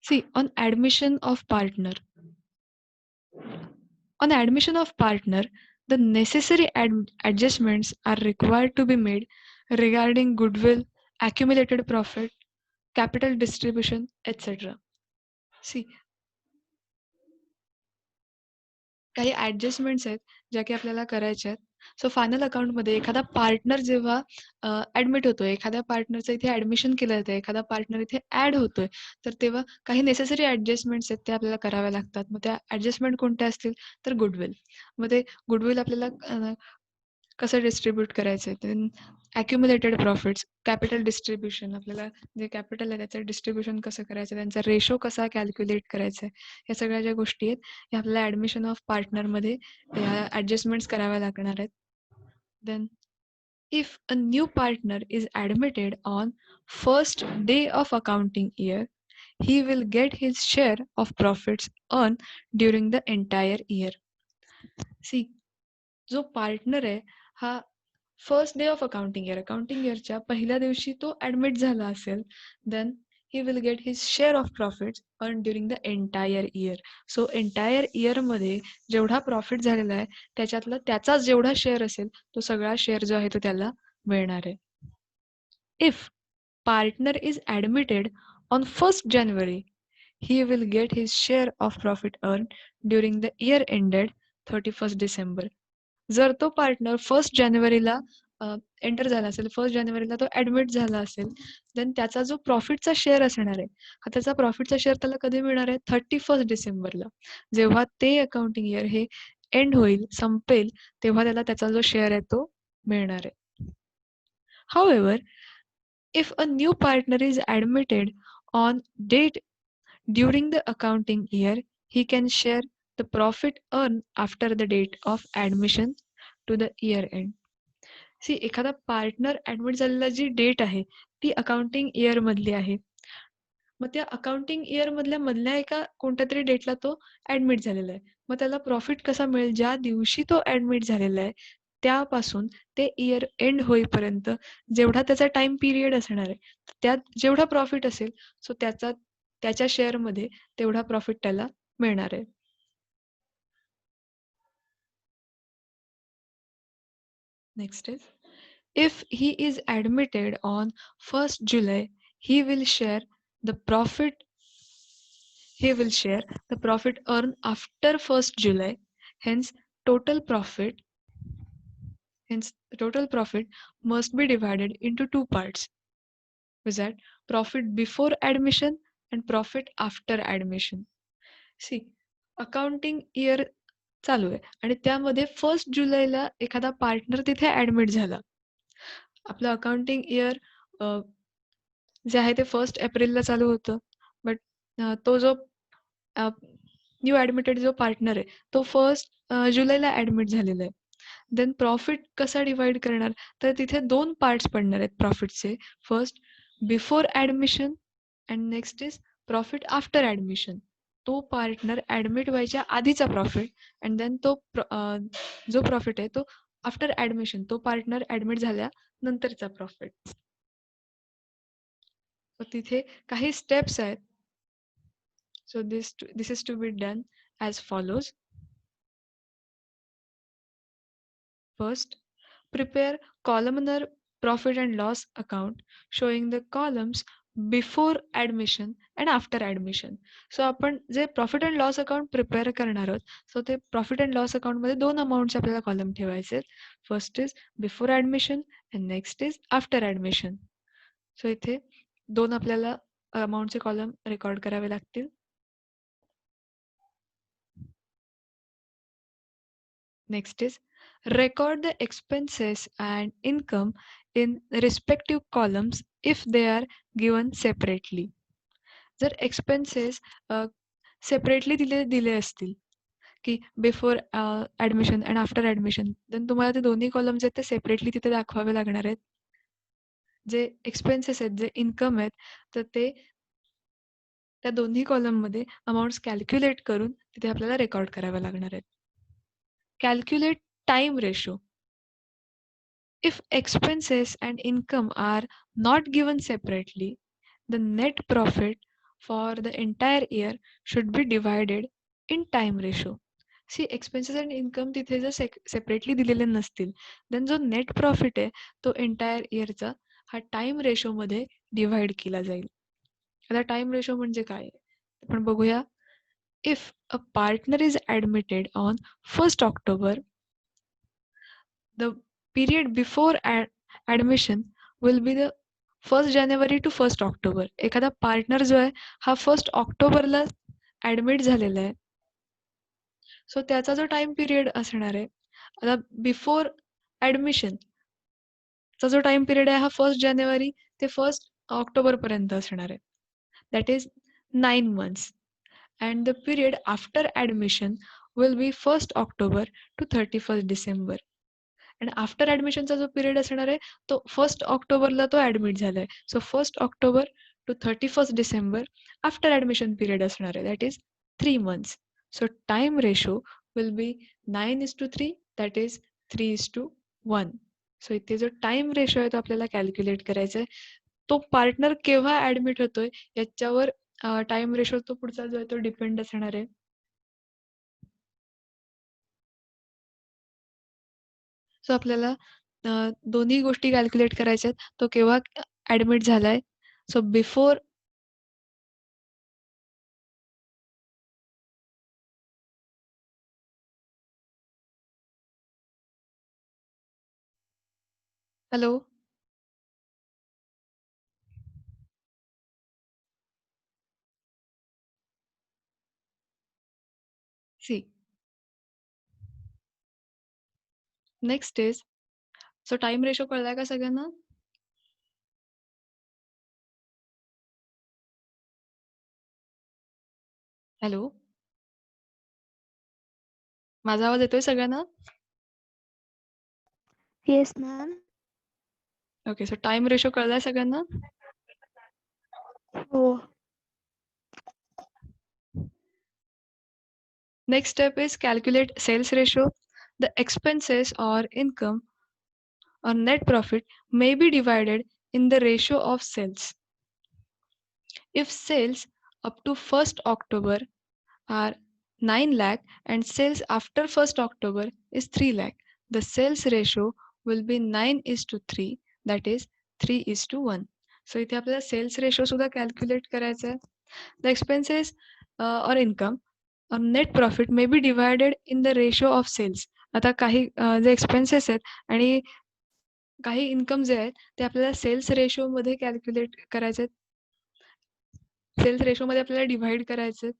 See, on admission of partner, the necessary adjustments are required to be made regarding goodwill, accumulated profit, capital distribution, etc. See, काही ऍडजस्टमेंट्स आहेत ज्या की आपल्याला करायच्या आहेत. सो फायनल अकाउंटमध्ये एखादा पार्टनर जेव्हा ऍडमिट होतोय, एखाद्या पार्टनरचं इथे ऍडमिशन केलं जातं, एखादा पार्टनर इथे ऍड होतोय, तर तेव्हा काही नेसेसरी ऍडजस्टमेंट्स आहेत ते आपल्याला कराव्या लागतात. मग त्या ऍडजस्टमेंट कोणत्या असतील तर गुडविल. मग ते गुडविल आपल्याला कसं डिस्ट्रीब्यूट करायचं आहे, देन ॲक्युम्युलेटेड प्रॉफिट्स, कॅपिटल डिस्ट्रीब्युशन, आपल्याला जे कॅपिटल आहे त्याचं डिस्ट्रीब्युशन कसं करायचं, त्यांचा रेशो कसा कॅल्क्युलेट करायचा आहे, या सगळ्या ज्या गोष्टी आहेत ह्या आपल्याला ॲडमिशन ऑफ पार्टनरमध्ये ह्या ॲडजस्टमेंट्स कराव्या लागणार आहेत. Then if a new partner is admitted on first day of accounting year, he will get his share of profits earned during the entire year. See, जो पार्टनर आहे हा फर्स्ट डे ऑफ अकाउंटिंग इयरच्या पहिल्या दिवशी तो admit झाला असेल, then he will get his share of profits earn during the entire year. So entire इयरमध्ये जेवढा प्रॉफिट झालेला आहे त्याच्यातला त्याचा जेवढा शेअर असेल तो सगळा शेअर जो आहे तो त्याला मिळणार आहे. If partner is admitted on 1st January, he will get his share of profit earned during the year ended 31st December. जर तो पार्टनर 1st जानेवारीला एंटर झाला असेल, 1st जानेवारीला तो ऍडमिट झाला असेल, देन त्याचा जो प्रॉफिटचा शेअर असणार आहे, हा त्याचा प्रॉफिटचा शेअर त्याला कधी मिळणार आहे 31st डिसेंबरला. जेव्हा ते अकाउंटिंग इयर हे एंड होईल, संपेल, तेव्हा त्याला त्याचा जो शेअर आहे तो मिळणार आहे. However, if a new partner is admitted on date during the accounting year, he can share the profit earned after the date of admission to the year end. See, एखादा पार्टनर ऍडमिट झालेला जी date आहे ती accounting year मधली आहे. मग त्या accounting year मधल्या एका कोणत्या तरी डेटला तो ऍडमिट झालेला आहे. मग त्याला प्रॉफिट कसा मिळेल, ज्या दिवशी तो ऍडमिट झालेला आहे त्यापासून ते इयर एंड होईपर्यंत जेवढा त्याचा टाइम पिरियड असणार आहे त्यात जेवढा प्रॉफिट असेल, सो त्याच्या शेअरमध्ये तेवढा प्रॉफिट त्याला मिळणार आहे. Next is, if he is admitted on 1st July, he will share the profit earned after 1st July. Hence, total profit must be divided into two parts. Is that profit before admission and profit after admission. See, accounting year चालू आहे आणि त्यामध्ये 1st जुलैला एखादा partner तिथे admit झाला. आपलं accounting year जे आहे ते 1st एप्रिलला चालू होतं, बट तो जो न्यू ऍडमिटेड जो पार्टनर आहे तो 1st जुलैला ऍडमिट झालेला आहे. देन प्रॉफिट कसा डिवाइड करणार, तर तिथे दोन पार्ट्स पडणार आहेत प्रॉफिटचे. First before admission and next is profit after admission. तो पार्टनर ऍडमिट व्हायच्या आधीचा प्रॉफिट अँड देन तो जो प्रॉफिट आहे तो आफ्टर ऍडमिशन, तो पार्टनर ऍडमिट झाल्यानंतरचा प्रॉफिट. तिथे काही स्टेप्स आहेत. So this is to be done as follows. First, prepare columnar profit and loss account showing the columns before admission and after admission. So आपण जे profit and loss account prepare करणार आहोत, so ते profit and loss अकाउंटमध्ये दोन अमाऊंटचे आपल्याला column ठेवायचे. First is before admission and next is after admission. So इथे दोन आपल्याला अमाऊंटचे कॉलम रेकॉर्ड करावे लागतील. Next is record the expenses and income in respective columns if they are given separately. जर एक्सपेन्सेस सेपरेटली दिले असतील की before admission and after admission, then तुम्हाला ते दोन्ही कॉलम्स आहेत ते सेपरेटली तिथे दाखवावे लागणार आहेत. जे एक्सपेन्सेस आहेत, जे इन्कम आहेत, तर ते त्या दोन्ही कॉलममध्ये अमाऊंट्स कॅल्क्युलेट करून तिथे आपल्याला रेकॉर्ड करावे लागणार आहेत. Calculate time ratio. If expenses and income are not given separately, the net profit for the entire year should be divided in time ratio. See expenses and income तिथे जर separately दिलेले नसतील देन जो net profit आहे तो entire इयरचा हा time रेशोमध्ये divide केला जाईल. आता टाइम रेशो म्हणजे काय आपण बघूया. If a partner is admitted on 1st October, the period before admission will be the 1st January to 1st October. एखादा पार्टनर जो आहे हा 1st ऑक्टोबरला ॲडमिट झालेला आहे. सो त्याचा जो टाइम पिरियड असणार आहे आता बिफोर ॲडमिशन चा जो टाइम पिरियड आहे हा 1st जानेवारी ते 1st ऑक्टोबरपर्यंत असणार आहे. That is 9 months. And the period after admission will be 1st October to 31st December. आणि आफ्टर ॲडमिशनचा जो पिरियड असणार आहे तो 1st ऑक्टोबरला तो ॲडमिट झालाय. So 1st October to 31st December after admission period असणार आहे. That is 3 months. So time ratio will be 9:3, that is 3:1. So इथे जो टाइम रेशो आहे तो आपल्याला कॅल्क्युलेट करायचा आहे. तो पार्टनर केव्हा ॲडमिट होतोय याच्यावर टाइम रेशो तो पुढचा जो आहे तो डिपेंड असणार आहे. सो आपल्याला दोन्ही गोष्टी कॅल्क्युलेट करायच्या आहेत. तो केव्हा ॲडमिट झालाय. So before hello. See next is so time ratio कळलाय का सगळ्यांना? हॅलो. माझा आवाज येतोय सगळ्यांना? Yes ma'am. Okay. So time ratio कळलाय सगळ्यांना? हो. Next step is calculate sales ratio. The expenses or income or net profit may be divided in the ratio of sales. If sales up to 1st October are 9 lakh and sales after 1st October is 3 lakh, the sales ratio will be 9:3, that is 3:1. So इथे आपल्याला sales ratio सुद्धा calculate करायचा आहे. The expenses or income or net profit may be divided in the ratio of sales. आता काही जे expenses आहेत आणि काही इन्कम जे आहेत ते आपल्याला सेल्स रेशोमध्ये कॅल्क्युलेट करायचे आहेत. सेल्स रेशोमध्ये आपल्याला डिव्हाइड करायचे आहेत.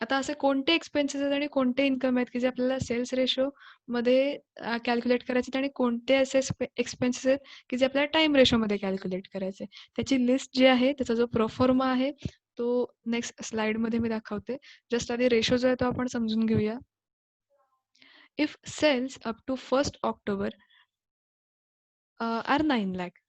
आता असे कोणते एक्सपेन्सेस आहेत आणि कोणते इन्कम आहेत की जे आपल्याला सेल्स रेशोमध्ये कॅल्क्युलेट करायचे आहेत आणि कोणते असे एक्सपेन्सेस आहेत की जे आपल्याला टाइम रेशोमध्ये कॅल्क्युलेट करायचे. त्याची लिस्ट जी आहे त्याचा जो प्रोफॉर्मा आहे तो नेक्स्ट स्लाइडमध्ये मी दाखवते. जस्ट आधी रेशो जो आहे तो आपण समजून घेऊया. If sales up to 1st October are 9 lakh.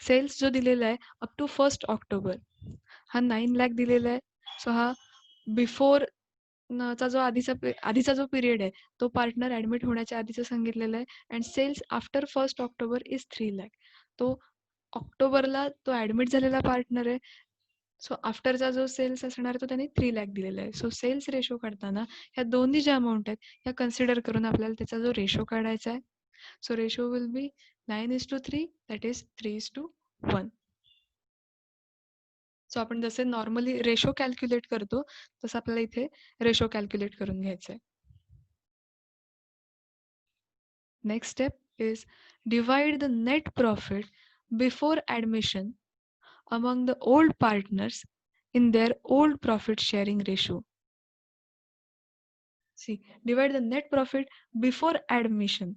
Sales जो दिलेला आहे अप टू 1st October हा 9 lakh दिलेला आहे. सो हा बिफोर चा जो आधीचा जो पिरियड आहे तो पार्टनर ॲडमिट होण्याच्या आधीचा सांगितलेला आहे. And sales after 1st October is 3 lakh. तो ऑक्टोबरला तो ॲडमिट झालेला पार्टनर आहे. सो आफ्टरचा जो सेल्स असणार आहे तो त्याने 3 lakh दिलेला आहे. सो सेल्स रेशो काढताना ह्या दोन्ही ज्या अमाऊंट आहेत ह्या कन्सिडर करून आपल्याला त्याचा जो रेशो काढायचा आहे. So ratio will be 9:3, that is 3:1. So आपण जसे नॉर्मली रेशो कॅल्क्युलेट करतो तसं आपल्याला इथे रेशो कॅल्क्युलेट करून घ्यायचं आहे. Next step is divide the net profit before admission among the old partners in their old profit sharing ratio. See, divide the net profit before admission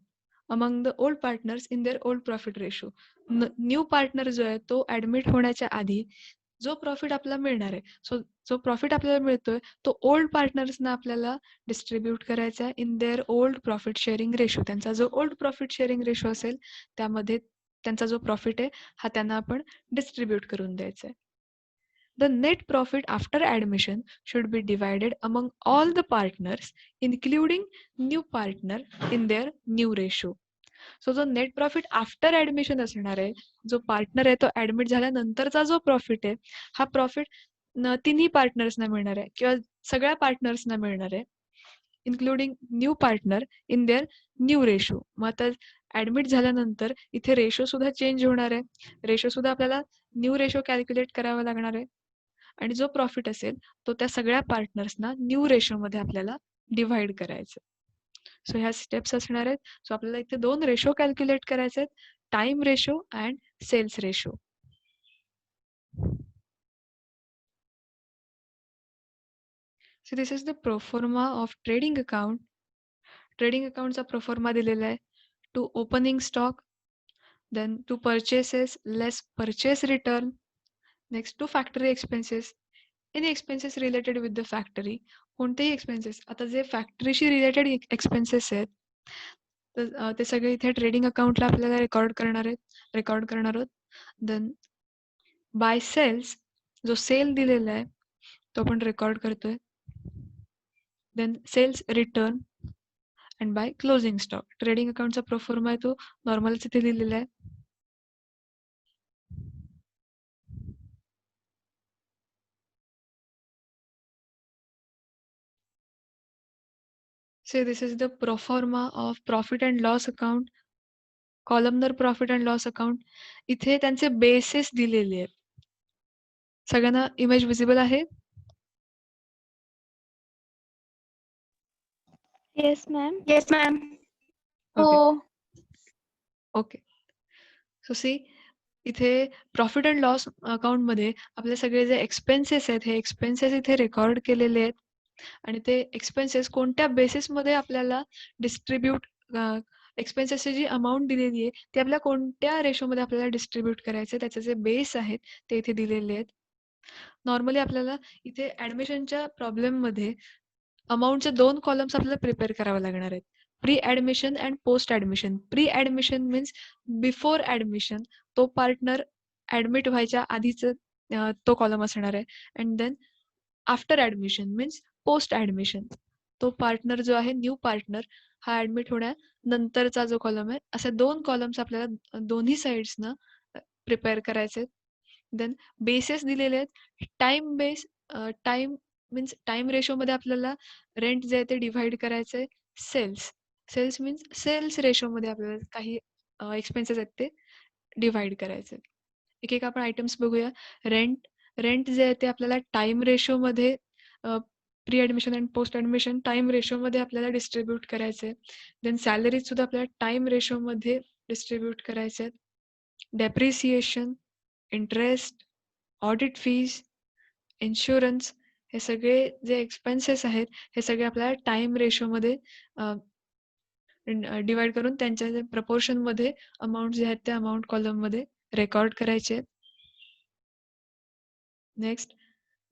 among the old partners in their old profit ratio. New partner जो आहे तो admit होण्याच्या आधी जो profit आपल्याला मिळणार आहे so जो प्रॉफिट आपल्याला मिळतोय तो ओल्ड पार्टनर्सना आपल्याला डिस्ट्रीब्यूट करायचा आहे in their old profit sharing ratio. त्यांचा जो ओल्ड प्रॉफिट शेअरिंग रेशो असेल त्यामध्ये त्यांचा जो प्रॉफिट आहे हा त्यांना आपण डिस्ट्रीब्यूट करून द्यायचा आहे. The net profit after admission should be divided among all the partners, including new partner in their new ratio. So जो नेट प्रॉफिट आफ्टर ॲडमिशन असणार आहे जो पार्टनर आहे तो ॲडमिट झाल्यानंतरचा जो प्रॉफिट आहे हा प्रॉफिट तिन्ही पार्टनर्सना मिळणार आहे किंवा सगळ्या पार्टनर्सना मिळणार आहे, including new partner in their new ratio. मग आता ॲडमिट झाल्यानंतर इथे रेशो सुद्धा चेंज होणार आहे. रेशो सुद्धा आपल्याला न्यू रेशो कॅल्क्युलेट करावा लागणार आहे आणि जो प्रॉफिट असेल तो त्या सगळ्या पार्टनर्सना न्यू रेशोमध्ये आपल्याला डिव्हाइड करायचं. सो ह्या स्टेप्स असणार आहेत. सो आपल्याला इथे 2 रेशो कॅल्क्युलेट करायचे आहेत, time ratio and sales ratio. So this is the proforma of trading account. Trading अकाउंटचा प्रोफॉर्मा दिलेला आहे. To opening stock, then to purchases less purchase return, next to factory expenses, any expenses related with the factory. कोणतेही expenses, आता जे फॅक्टरीशी related expenses आहेत तर ते सगळे इथे ट्रेडिंग अकाउंटला आपल्याला रेकॉर्ड करणार आहोत. देन बाय सेल्स, जो सेल दिलेला आहे तो आपण रेकॉर्ड करतोय. Then sales return and by closing stock. Trading अकाउंटचा प्रोफॉर्मा आहे तो नॉर्मलच इथे दिलेला आहे. So this is the pro forma of profit and loss account, columnar profit and loss account. इथे त्यांचे बेसेस दिलेले आहेत. सगळ्यांना इमेज विजिबल आहे? Yes ma'am. Yes ma'am. Okay. हो. ओके. सो सी इथे प्रॉफिट अँड लॉस अकाउंटमध्ये आपले सगळे जे एक्सपेन्सेस आहेत हे एक्सपेन्सेस इथे रेकॉर्ड केलेले आहेत आणि ते एक्सपेन्सेस कोणत्या बेसिसमध्ये आपल्याला डिस्ट्रीब्यूट एक्सपेन्सेसची जी अमाऊंट दिलेली आहे ती आपल्या कोणत्या रेशोमध्ये आपल्याला डिस्ट्रीब्यूट करायचं त्याचे जे बेस आहेत ते इथे दिलेले आहेत. नॉर्मली आपल्याला इथे ॲडमिशनच्या प्रॉब्लेममध्ये अमाऊंटचे 2 कॉलम्स आपल्याला प्रिपेअर करावे लागणार आहेत. Pre admission and post admission. Pre admission means before admission, तो पार्टनर ॲडमिट व्हायच्या आधीचं तो कॉलम असणार आहे. And then after admission means post admission, तो पार्टनर जो आहे न्यू पार्टनर हा ॲडमिट होण्यानंतरचा जो कॉलम आहे. असे 2 कॉलम्स आपल्याला दोन्ही साइड्सना प्रिपेअर करायचे आहेत. देन बेसेस दिलेले आहेत. Time base, time means time रेशोमध्ये आपल्याला रेंट जे आहे ते डिव्हाइड करायचं आहे. सेल्स मीन्स सेल्स रेशोमध्ये आपल्याला काही एक्सपेन्सेस आहेत ते डिव्हाइड करायचे आहेत. एक आपण आयटम्स बघूया. रेंट जे आहे ते आपल्याला टाईम रेशोमध्ये pre admission and post admission time रेशोमध्ये आपल्याला डिस्ट्रीब्यूट करायचं आहे. देन सॅलरीज सुद्धा आपल्याला टाईम रेशोमध्ये डिस्ट्रीब्यूट करायचे आहेत. Depreciation, interest, audit fees, insurance, हे सगळे जे एक्सपेन्सेस आहेत हे सगळे आपल्याला टाईम रेशोमध्ये डिवाइड करून त्यांच्या जे प्रपोर्शनमध्ये अमाऊंट जे आहेत त्या अमाऊंट कॉलममध्ये रेकॉर्ड करायचे आहेत. Next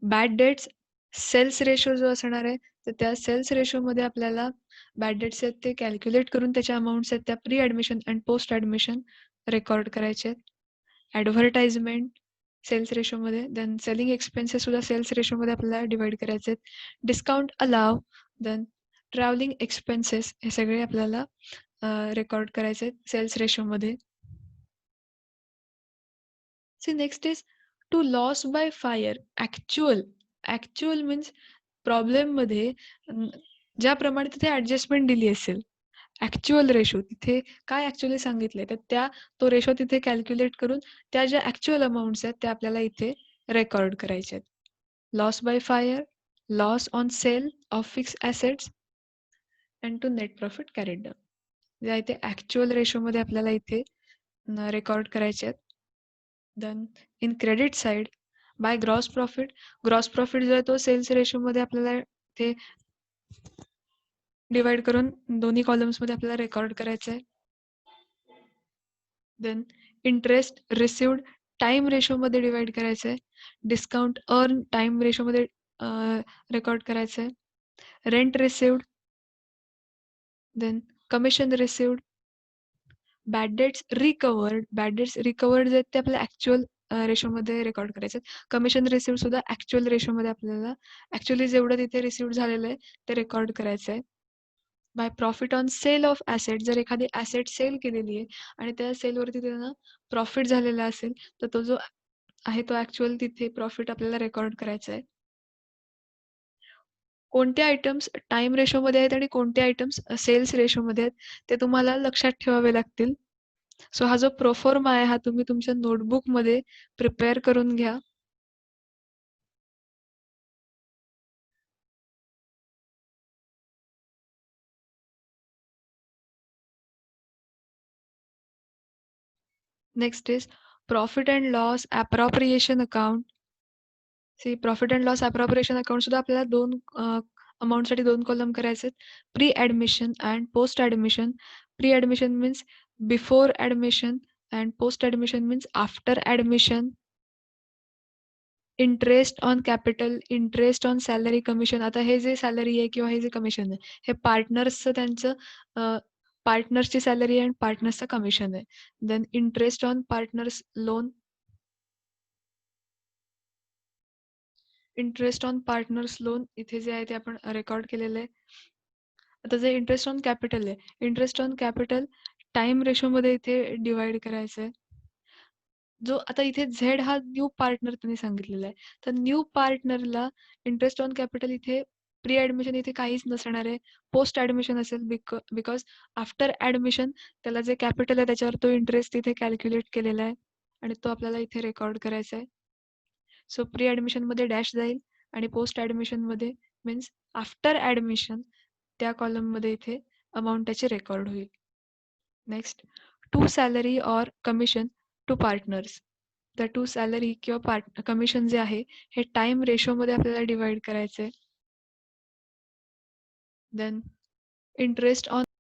bad debts, sales ratio जो असणार आहे तर त्या सेल्स रेशोमध्ये आपल्याला बॅड डेट्स आहेत ते कॅल्क्युलेट करून त्याच्या अमाऊंट्स आहेत त्या pre admission and post admission record करायचे आहेत. ॲडव्हर्टाइजमेंट सेल्स रेशोमध्ये, देन सेलिंग एक्सपेन्सेस सुद्धा सेल्स रेशोमध्ये आपल्याला डिवाइड करायचे आहेत. Discount allow, then travelling expenses, हे सगळे आपल्याला रेकॉर्ड करायचे आहेत सेल्स रेशोमध्ये. See next is to loss by fire. Actual means प्रॉब्लेममध्ये ज्याप्रमाणे तिथे ॲडजस्टमेंट दिली असेल, ॲक्च्युअल रेशो तिथे काय ॲक्च्युअली सांगितलंय तर तो रेशो तिथे कॅल्क्युलेट करून त्या ज्या ॲक्च्युअल अमाऊंट्स आहेत त्या आपल्याला इथे रेकॉर्ड करायच्या आहेत. Loss by fire, loss on sale of fix assets and to net profit carried down. जे आहे ते ॲक्च्युअल रेशोमध्ये आपल्याला इथे रेकॉर्ड करायचे आहेत. Then in credit side by gross profit जो आहे तो सेल्स रेशोमध्ये आपल्याला ते डिवाइड करून दोन्ही कॉलम्समध्ये आपल्याला रेकॉर्ड करायचं आहे. देन इंटरेस्ट रिसिव्ड टाईम रेशोमध्ये डिवाइड करायचं आहे. डिस्काउंट अर्न टाईम रेशोमध्ये रेकॉर्ड करायचं आहे. Rent received, then commission received, bad debts recovered जे आहेत ते आपल्याला ॲक्च्युअल रेशोमध्ये रेकॉर्ड करायचे आहेत. कमिशन रिसिव्ड सुद्धा ॲक्च्युअल रेशोमध्ये आपल्याला ॲक्च्युअली जेवढं तिथे रिसिव्ड झालेलं आहे ते रेकॉर्ड करायचं आहे. By profit on sale of asset, जर एखादी ॲसेट सेल केलेली आहे आणि त्या सेलवरती त्यांना प्रॉफिट झालेला असेल तर तो जो आहे तो ॲक्चुअल तिथे प्रॉफिट आपल्याला रेकॉर्ड करायचा आहे. कोणते आयटम्स टाईम रेशोमध्ये आहेत आणि कोणते आयटम्स सेल्स रेशोमध्ये आहेत, ते तुम्हाला लक्षात ठेवावे लागतील. सो हा जो प्रोफॉर्मा आहे, हा तुम्ही तुमच्या नोटबुकमध्ये प्रिपेअर करून घ्या. Next is profit and loss appropriation account. See profit and loss appropriation account सुद्धा आपल्याला 2 अमाउंटसाठी 2 कॉलम करायचे आहेत. Pre admission and post admission. Pre admission means before admission and post admission means after admission. Interest on capital, interest on salary, commission. आता हे जे salary आहे किंवा हे जे कमिशन आहे, हे पार्टनर्सचं त्यांचं पार्टनर्सची सॅलरी आहे आणि पार्टनर्सचं कमिशन आहे. Then interest on partners loan. Interest on partners loan इथे जे आहे ते आपण रेकॉर्ड केलेलं आहे. आता जे इंटरेस्ट ऑन कॅपिटल आहे, इंटरेस्ट ऑन कॅपिटल टाईम रेशोमध्ये इथे डिव्हाईड करायचं आहे. जो आता इथे झेड हा न्यू पार्टनर त्यांनी सांगितलेला आहे. तर न्यू पार्टनरला इंटरेस्ट ऑन कॅपिटल इथे प्री ॲडमिशन इथे काहीच नसणार आहे. पोस्ट ॲडमिशन असेल बिकॉज आफ्टर ॲडमिशन त्याला जे कॅपिटल आहे त्याच्यावर तो इंटरेस्ट इथे कॅल्क्युलेट केलेला आहे आणि तो आपल्याला इथे रेकॉर्ड करायचा आहे. सो प्री ॲडमिशनमध्ये डॅश जाईल आणि पोस्ट ॲडमिशनमध्ये मीन्स आफ्टर ॲडमिशन त्या कॉलममध्ये इथे अमाउंट त्याची रेकॉर्ड होईल. Next to salary or commission to partners. तर टू सॅलरी किंवा कमिशन जे आहे हे टाईम रेशोमध्ये आपल्याला डिव्हाईड करायचं आहे. Then interest on